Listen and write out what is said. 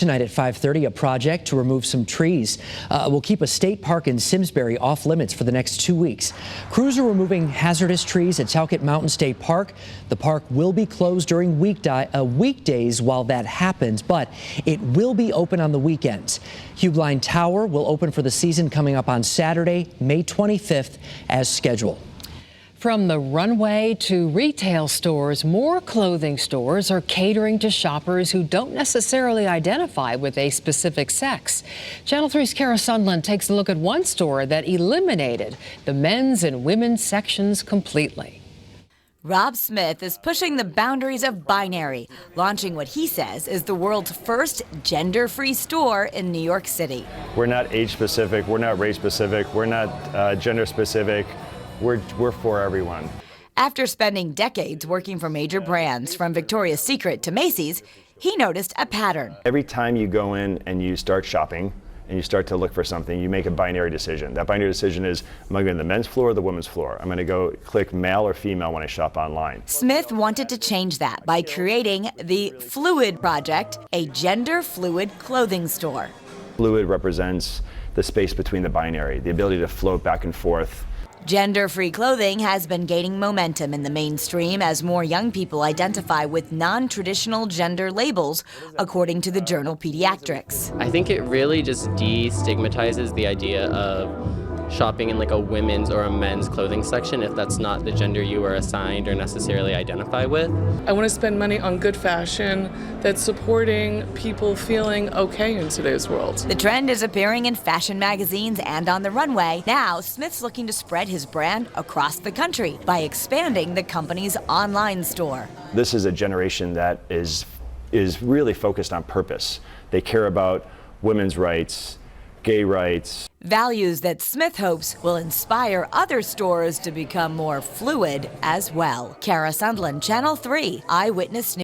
Tonight at 5:30, a project to remove some trees will keep a state park in Simsbury off limits for the next 2 weeks. Crews are removing hazardous trees at Talcott Mountain State Park. The park will be closed during weekdays while that happens, but it will be open on the weekends. Hugline Tower will open for the season coming up on Saturday, May 25th, as scheduled. From the runway to retail stores, more clothing stores are catering to shoppers who don't necessarily identify with a specific sex. Channel 3's Kara Sundland takes a look at one store that eliminated the men's and women's sections completely. Rob Smith is pushing the boundaries of binary, launching what he says is the world's first gender-free store in New York City. We're not age-specific, we're not race-specific, we're not gender-specific. We're for everyone. After spending decades working for major brands, from Victoria's Secret to Macy's, he noticed a pattern. Every time you go in and you start shopping and you start to look for something, you make a binary decision. That binary decision is, am I going to the men's floor or the women's floor? I'm going to go click male or female when I shop online. Smith wanted to change that by creating the Fluid Project, a gender-fluid clothing store. Fluid represents the space between the binary, the ability to float back and forth. Gender-free clothing has been gaining momentum in the mainstream as more young people identify with non-traditional gender labels, according to the journal Pediatrics. I think it really just destigmatizes the idea of shopping in like a women's or a men's clothing section if that's not the gender you are assigned or necessarily identify with. I want to spend money on good fashion that's supporting people feeling okay in today's world. The trend is appearing in fashion magazines and on the runway. Now, Smith's looking to spread his brand across the country by expanding the company's online store. This is a generation that is really focused on purpose. They care about women's rights, gay rights. Values that Smith hopes will inspire other stores to become more fluid as well. Kara Sundland, Channel 3 Eyewitness News.